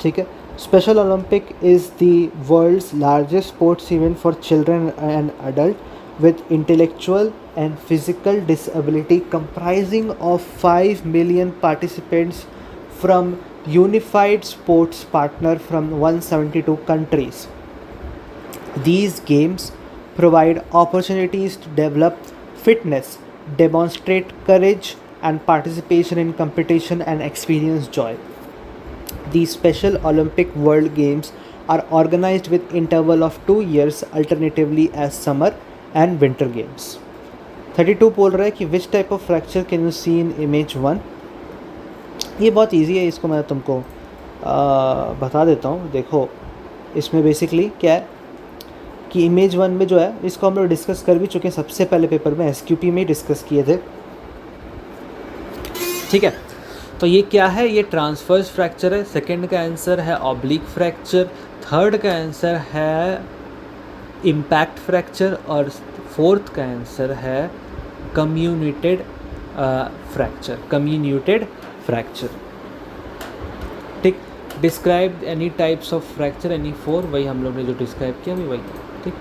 ठीक है। Special Olympic is the world's largest sports event for children and adult with intellectual and physical disability, comprising of 5 million participants from unified sports partner from 172 countries. These games provide opportunities to develop fitness, demonstrate courage and participation in competition and experience joy. These Special Olympic World Games are organized with interval of 2 years alternatively as summer and winter games. 32 बोल रहा है कि which type of fracture can you see in image 1. ये बहुत easy है, इसको मैं तुमको बता देता हूँ. देखो इसमें बेसिकली क्या है कि इमेज 1 में जो है इसको हम लोग डिस्कस कर भी चुके हैं सबसे पहले पेपर में, SQP में ही डिस्कस किए थे. ठीक है, तो ये क्या है, ये ट्रांसवर्स फ्रैक्चर है. सेकंड का आंसर है ऑब्लिक फ्रैक्चर. थर्ड का आंसर है इम्पैक्ट फ्रैक्चर. और फोर्थ का आंसर है कम्यूनिटेड फ्रैक्चर. ठीक, describe any types of fracture, any 4, वही हम लोग ने जो डिस्क्राइब किया वही. ठीक,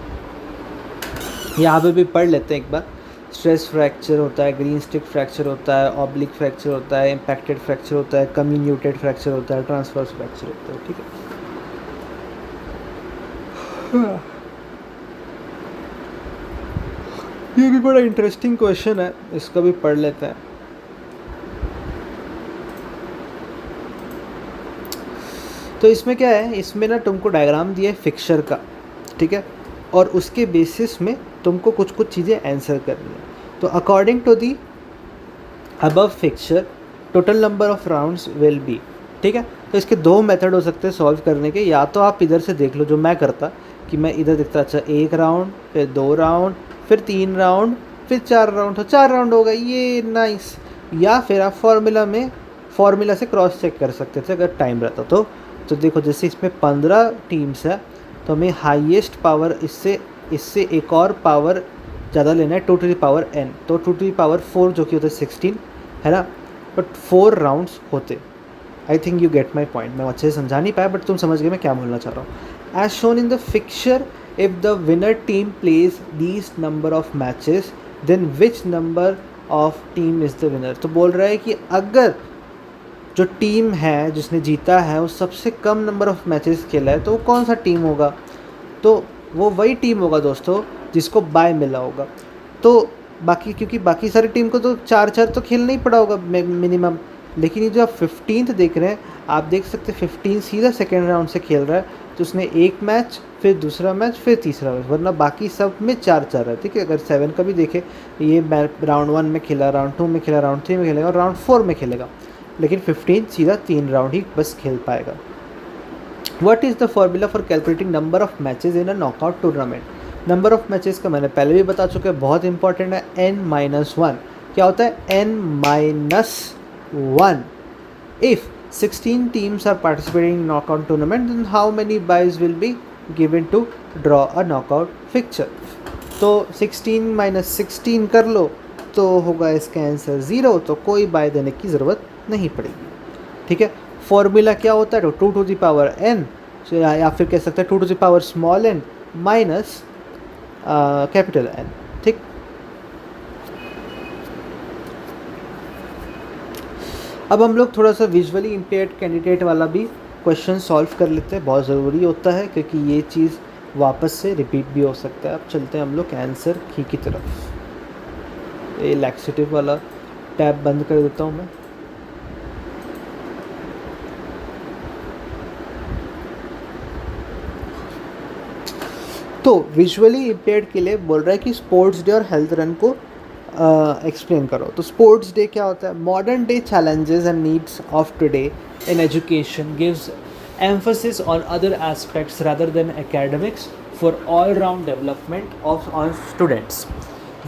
यहाँ पे भी पढ़ लेते हैं एक बार. स्ट्रेस फ्रैक्चर होता है, ग्रीन स्टिक फ्रैक्चर होता है, ऑब्लिक फ्रैक्चर होता है, इम्पैक्टेड फ्रैक्चर होता है, कम्यूनिटेड फ्रैक्चर होता है, ट्रांसवर्स फ्रैक्चर होता है. ठीक है, ये भी बड़ा इंटरेस्टिंग क्वेश्चन है, इसका भी पढ़ लेते हैं. तो इसमें क्या है, इसमें ना तुमको डायग्राम दिया है फिक्सचर का. ठीक है, और उसके बेसिस में तुमको कुछ कुछ चीज़ें आंसर करनी है. तो according to the above fixture total number of rounds will be. ठीक है, तो इसके 2 मेथड हो सकते हैं सॉल्व करने के. या तो आप इधर से देख लो जो मैं करता कि मैं इधर देखता, अच्छा 1 राउंड, फिर 2 राउंड, फिर 3 राउंड, फिर 4 राउंड, तो 4 राउंड हो गए, ये नाइस. या फिर आप फार्मूला से क्रॉस चेक कर सकते थे अगर टाइम रहता तो देखो जैसे इसमें 15 टीम्स है तो हमें हाईएस्ट पावर इससे एक और पावर ज़्यादा लेना है, 2 to the power n. तो 2 to the power 4 जो कि होता है 16 है ना, बट 4 राउंड्स होते. I think you get my point. मैं अच्छे से समझा नहीं पाया बट तुम समझ गए मैं क्या बोलना चाह रहा हूँ. As shown in the fixture, if the winner team plays these number of matches then which number of team is the winner. तो बोल रहा है कि अगर जो टीम है जिसने जीता है वो सबसे कम नंबर ऑफ मैचेस खेला है तो वो कौन सा टीम होगा. तो वो वही टीम होगा दोस्तों जिसको बाय मिला होगा. तो बाकी क्योंकि बाकी सारी टीम को तो 4-4 तो खेलना ही पड़ा होगा मिनिमम. लेकिन ये जो आप 15th देख रहे हैं, आप देख सकते हैं 15 सीधा सेकेंड राउंड से खेल रहा है. तो उसने एक मैच, फिर दूसरा मैच, फिर तीसरा मैच, वरना बाकी सब में 4-4 है. ठीक है, अगर 7 का भी देखे, ये राउंड 1 में खेला, राउंड 2 में खेला, राउंड 3 में खेलेगा और राउंड 4 में खेलेगा. लेकिन 15 सीधा 3 राउंड ही बस खेल पाएगा. What is the formula for calculating number of matches in a knockout tournament. Number of matches का मैंने पहले भी बता चुका है, बहुत इंपॉर्टेंट है. n-1 क्या होता है, n-1. If 16 teams are participating in knockout tournament then how many byes will be given to draw a knockout fixture. तो 16 - 16 कर लो तो होगा इसका आंसर 0. तो कोई बाय देने की ज़रूरत नहीं पड़ेगी. ठीक है, फॉर्मूला क्या होता है, 2 to the power n, या फिर कह सकते हैं 2 to the power small n minus capital N. ठीक, अब हम लोग थोड़ा सा विजुअली इम्पेयर्ड कैंडिडेट वाला भी क्वेश्चन सॉल्व कर लेते हैं. बहुत ज़रूरी होता है क्योंकि ये चीज़ वापस से रिपीट भी हो सकता है. अब चलते हैं हम लोग आंसर की तरफ. ये लैक्सेटिव वाला टैब बंद कर देता हूँ मैं. तो विजुअली इम्पेयर्ड के लिए बोल रहा है कि स्पोर्ट्स डे और हेल्थ रन को एक्सप्लेन करो. तो स्पोर्ट्स डे क्या होता है, modern day challenges and needs of today in education gives emphasis on other aspects rather than academics for all-round development of students.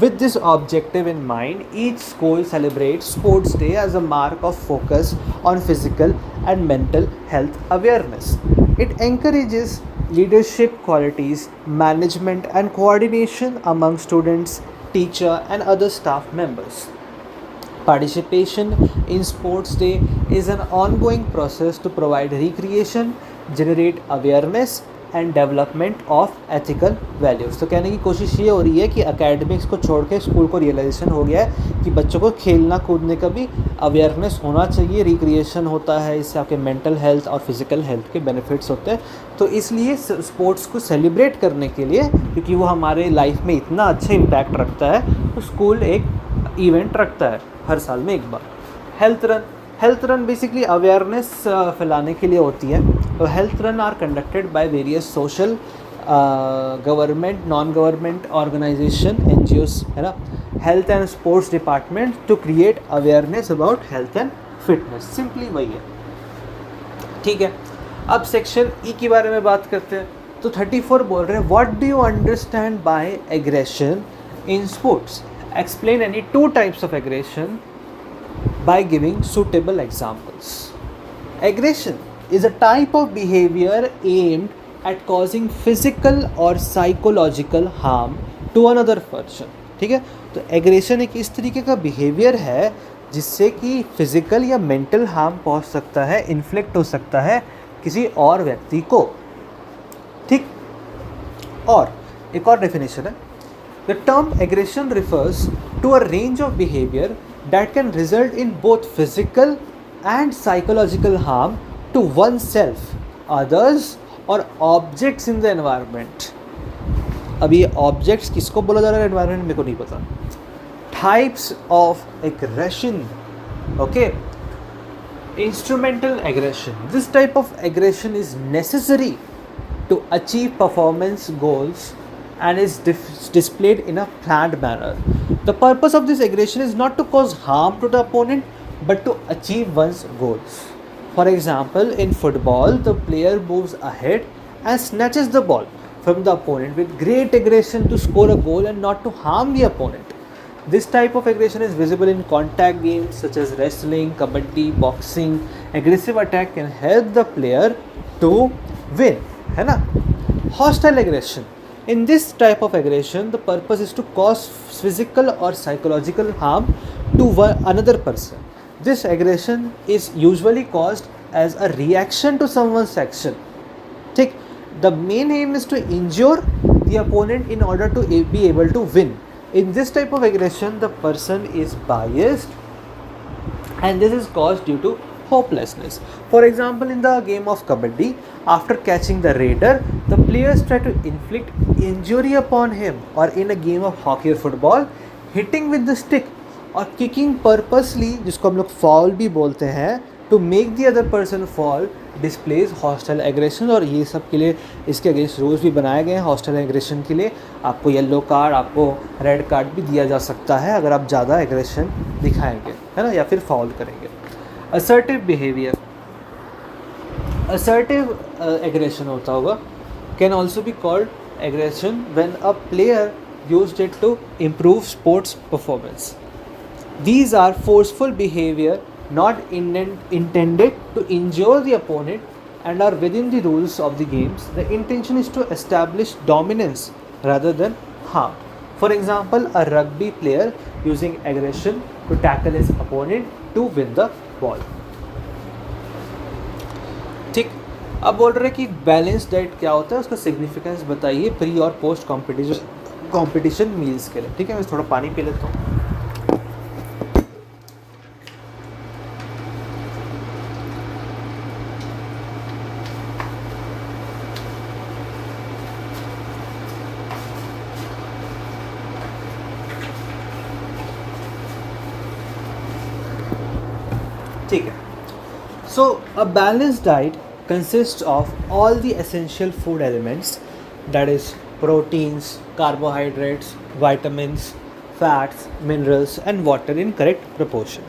With this objective in mind, each school celebrates Sports Day as a mark of focus on physical and mental health awareness. It encourages leadership qualities, management and coordination among students, teacher and other staff members. Participation in Sports Day is an ongoing process to provide recreation, generate awareness and development of ethical values. तो कहने की कोशिश ये हो रही है कि academics को छोड़ के स्कूल को रियलाइजेशन हो गया है कि बच्चों को खेलना कूदने का भी अवेयरनेस होना चाहिए. रिक्रिएशन होता है, इससे आपके मेंटल हेल्थ और फिजिकल हेल्थ के बेनिफिट्स होते हैं. तो इसलिए स्पोर्ट्स को सेलिब्रेट करने के लिए, क्योंकि वो हमारे लाइफ में इतना अच्छा इम्पैक्ट रखता है, तो स्कूल एक इवेंट रखता है हर साल में एक बार. हेल्थ रन बेसिकली अवेयरनेस फैलाने के लिए होती है. तो health run are conducted by various social government non government organisation NGOs, है ना, health and sports department to create awareness about health and fitness. Simply वही है, ठीक है। अब सेक्शन ई के बारे में बात करते हैं। तो 34 बोल रहे हैं, what do you understand by aggression in sports, explain any 2 types of aggression by giving suitable examples. Aggression is a type of behavior aimed at causing physical or psychological harm to another person. ठीक है, तो aggression एक इस तरीके का behaviour है जिससे कि फिजिकल या मेंटल हार्म पहुंच सकता है, इन्फ्लिक्ट हो सकता है किसी और व्यक्ति को, ठीक। और एक और डेफिनेशन है, the term aggression refers to a range of behaviour that can result in both physical and psychological harm to oneself, others or objects in the environment. अब ये objects किसको बोला जा रहा है environment मेरे को नहीं पता। Types of aggression, okay, instrumental aggression. This type of aggression is necessary to achieve performance goals and is displayed in a planned manner. The purpose of this aggression is not to cause harm to the opponent, but to achieve one's goals. For example, in football, the player moves ahead and snatches the ball from the opponent with great aggression to score a goal and not to harm the opponent. This type of aggression is visible in contact games such as wrestling, kabaddi, boxing. Aggressive attack can help the player to win, है ना? Hostile aggression. In this type of aggression, the purpose is to cause physical or psychological harm to another person. This aggression is usually caused as a reaction to someone's action. ठीक, the main aim is to injure the opponent in order to be able to win. In this type of aggression, the person is biased, and this is caused due to hopelessness. For example, in the game of kabaddi, after catching the raider, the players try to inflict injury upon him. Or in a game of hockey or football, hitting with the stick or kicking purposely, जिसको हम लोग foul भी बोलते हैं, to make the other person fall displays hostile aggression. और ये सब के लिए इसके अगेंस्ट रूल्स भी बनाए गए हैं। हॉस्टाइल एग्रेशन के लिए आपको येलो कार्ड, आपको रेड कार्ड भी दिया जा सकता है अगर आप ज़्यादा एग्रेशन दिखाएंगे, है ना, या फिर फाउल करेंगे। असर्टिव बिहेवियर, असर्टिव एग्रेशन होता होगा, can also be called aggression when a player used it to improve sports performance. These are forceful behavior not intended to injure the opponent and are within the rules of the games. The intention is to establish dominance rather than harm. For example, a rugby player using aggression to tackle his opponent to win the ball. ठीक, अब बोल रहे हैं कि balance diet क्या होता है, उसका सिग्निफिकेंस बताइए प्री और पोस्ट कॉम्पिटिशन मील्स के लिए। ठीक है, मैं थोड़ा पानी पी लेता हूँ। ठीक है, so a balanced diet consists of all the essential food elements, that is proteins, carbohydrates, vitamins, fats, minerals and water in correct proportion.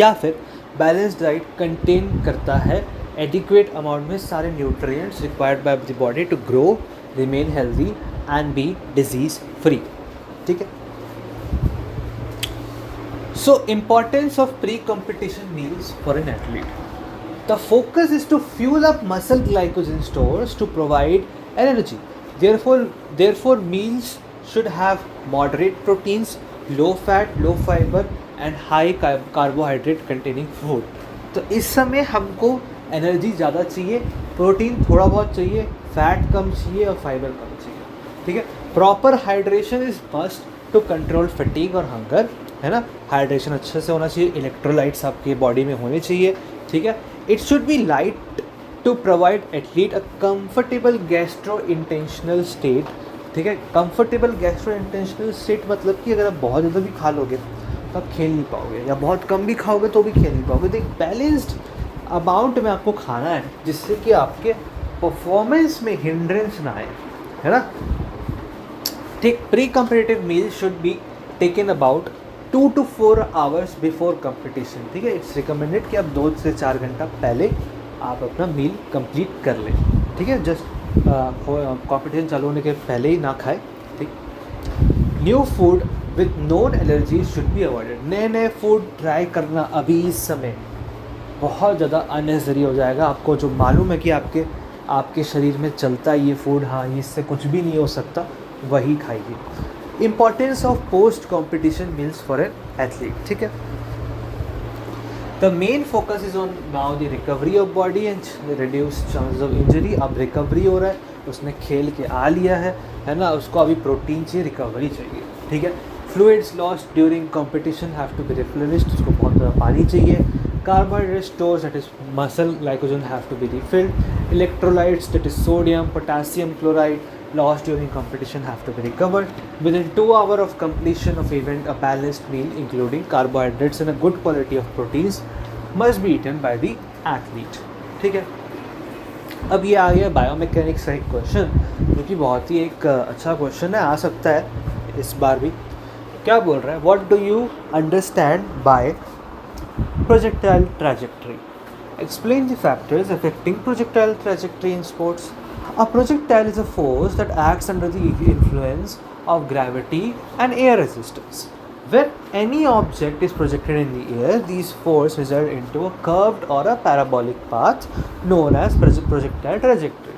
या फिर balanced diet contain करता है adequate amount में सारे nutrients required by the body to grow, remain healthy and be disease free. ठीक है, so importance of pre-competition meals for an athlete. The focus is to fuel up muscle glycogen stores to provide energy. Therefore meals should have moderate proteins, low fat, low fiber and high carbohydrate containing food. तो इस समय हमको energy ज़्यादा चाहिए, protein थोड़ा बहुत चाहिए, fat कम चाहिए और फाइबर कम चाहिए। ठीक है, proper hydration is must to control fatigue और हंगर, है ना। हाइड्रेशन अच्छे से होना चाहिए, इलेक्ट्रोलाइट्स आपकी बॉडी में होने चाहिए। ठीक है, it should be light to provide at least a comfortable gastrointestinal state. ठीक है, कंफर्टेबल गैस्ट्रो इंटेंशनल स्टेट मतलब कि अगर आप बहुत ज़्यादा भी खा लोगे तो आप खेल नहीं पाओगे, या बहुत कम भी खाओगे तो भी खेल नहीं पाओगे। तो एक बैलेंस्ड अमाउंट में आपको खाना है जिससे कि आपके परफॉर्मेंस में हिंड्रेंस ना आए, है ना। ठीक, pre competitive meal should be taken about 2 to 4 hours before competition. ठीक है, इट्स रिकमेंडेड कि आप 2 से 4 घंटा पहले आप अपना मील कंप्लीट कर लें। ठीक है, जस्ट कंपटीशन चालू होने के पहले ही ना खाएं। ठीक, new food with known allergy should be avoided. नए नए फूड ट्राई करना अभी इस समय बहुत ज़्यादा अननेसेसरी हो जाएगा। आपको जो मालूम है कि आपके शरीर में चलता है ये फूड, हाँ इससे कुछ भी नहीं हो सकता, वही खाइए। Importance of post competition meals for an athlete. ठीक है, the main focus is on now the recovery of body and reduce chances of injury. अब रिकवरी हो रहा है, उसने खेल के आ लिया है ना, उसको अभी प्रोटीन चाहिए, रिकवरी चाहिए। ठीक है, fluids lost during competition have to be replenished, उसको बहुत ज़्यादा पानी चाहिए। Carbohydrate stores, that is muscle glycogen, have to be refilled. Electrolytes, that is sodium, potassium chloride, lost during competition, have to be recovered. Within 2 hours of completion of event, a balanced meal including carbohydrates and a good quality of proteins must be eaten by the athlete. ठीक है, अब ये आ गया biomechanics का एक question, जो कि बहुत ही एक अच्छा क्वेश्चन है, आ सकता है इस बार भी। क्या बोल रहा है, what do you understand by projectile trajectory? Explain the factors affecting projectile trajectory in sports. A projectile is a force that acts under the influence of gravity and air resistance. When any object is projected in the air, these forces result into a curved or a parabolic path known as projectile trajectory.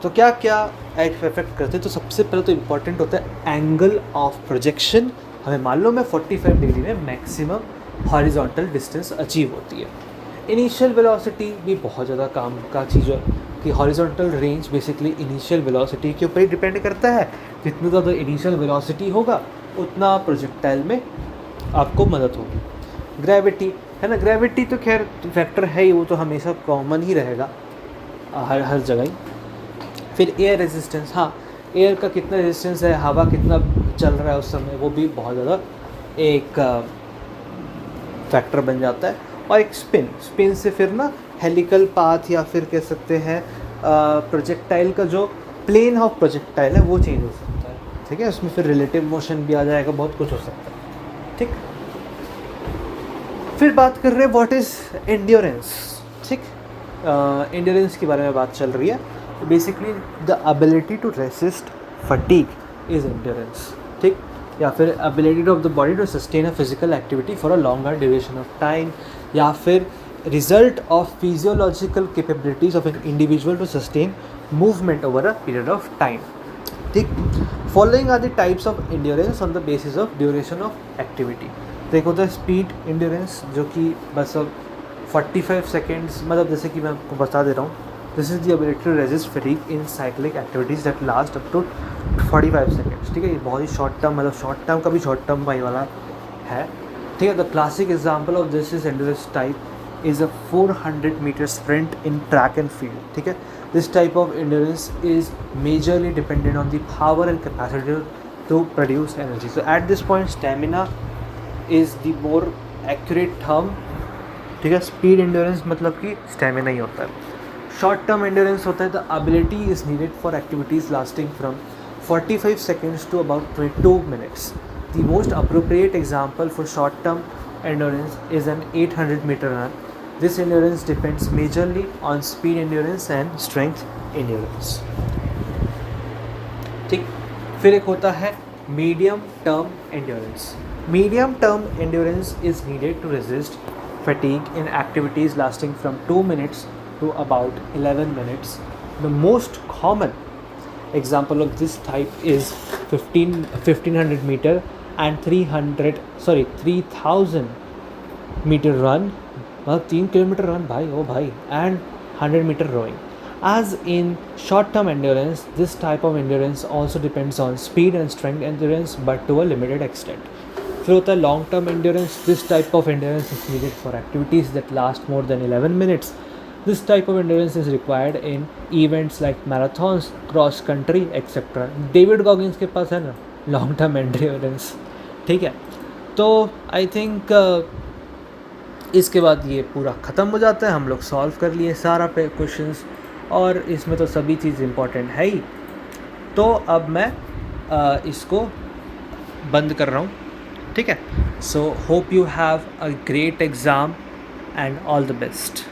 तो क्या क्या effect करते हैं? तो सबसे पहले तो important होता है एंगल ऑफ प्रोजेक्शन। हमें मालूम है 45 डिग्री में मैक्सिमम हॉरिजॉन्टल डिस्टेंस अचीव होती है। इनिशियल वेलोसिटी भी बहुत ज़्यादा काम का चीज़ है कि horizontal range basically initial velocity के ऊपर ही डिपेंड करता है। जितनी ज़्यादा इनिशियल वेलोसिटी होगा उतना प्रोजेक्टाइल में आपको मदद होगी। ग्रेविटी है ना, ग्रेविटी तो खैर फैक्टर है ही, वो तो हमेशा कॉमन ही रहेगा हर जगह ही। फिर एयर रेजिस्टेंस, हाँ एयर का कितना रेजिस्टेंस है, हवा कितना चल रहा है उस समय, वो भी बहुत ज़्यादा एक फैक्टर बन जाता है। और एक स्पिन से फिर ना हेलिकल पाथ या फिर कह सकते हैं प्रोजेक्टाइल का जो प्लेन ऑफ प्रोजेक्टाइल है वो चेंज हो सकता है। ठीक है, उसमें फिर रिलेटिव मोशन भी आ जाएगा, बहुत कुछ हो सकता है। ठीक, फिर बात कर रहे हैं व्हाट इज़ एंड्योरेंस। ठीक, एंड्योरेंस के बारे में बात चल रही है। Basically the ability to resist fatigue is endurance. ठीक, या फिर ability of the body to sustain a physical activity for a longer duration of time, या फिर result of physiological capabilities of an individual to sustain movement over a period of time. ठीक, following are the types of endurance on the basis of duration of activity. तो एक होता है speed endurance, जो कि बस अब 45 सेकेंड्स, मतलब जैसे कि मैं आपको बता दे रहा हूँ, this is the ability to resist fatigue in cyclic activities that last up to 45 seconds. ठीक है, ये बहुत ही शॉर्ट टर्म, मतलब शॉर्ट टर्म का भी शॉर्ट टर्म वाई वाला है। ठीक है, the classic example of this is endurance type is a 400 metre sprint in track and field. ठीक है, this type of endurance is majorly dependent on the power and capacity to produce energy. So at this point stamina is the more accurate term. ठीक है, speed endurance मतलब कि stamina ही होता है। Short term endurance होता है the ability is needed for activities lasting from 45 seconds to about 22 minutes. The most appropriate example for short-term endurance is an 800-meter run. This endurance depends majorly on speed endurance and strength endurance. ठीक, फिर एक होता है medium term endurance. Medium term endurance is needed to resist fatigue in activities lasting from 2 minutes to about 11 minutes. The most common example of this type is 1500 meter and 3000 meter run, मतलब 3 kilometre run भाई, ओ भाई, and 100 meter rowing. As in short-term endurance, this type of endurance also depends on speed and strength endurance, but to a limited extent. फिर होता है long term endurance. This type of endurance is needed for activities that last more than 11 minutes. This type of endurance is required in events like marathons, cross country, etc. David Goggins के पास है ना long term endurance. ठीक है, तो I think इसके बाद ये पूरा ख़त्म हो जाता है, हम लोग सॉल्व कर लिए सारा पे क्वेश्चंस, और इसमें तो सभी चीज़ इम्पॉर्टेंट है ही। तो अब मैं इसको बंद कर रहा हूँ, ठीक है। So hope you have a great exam and all the best.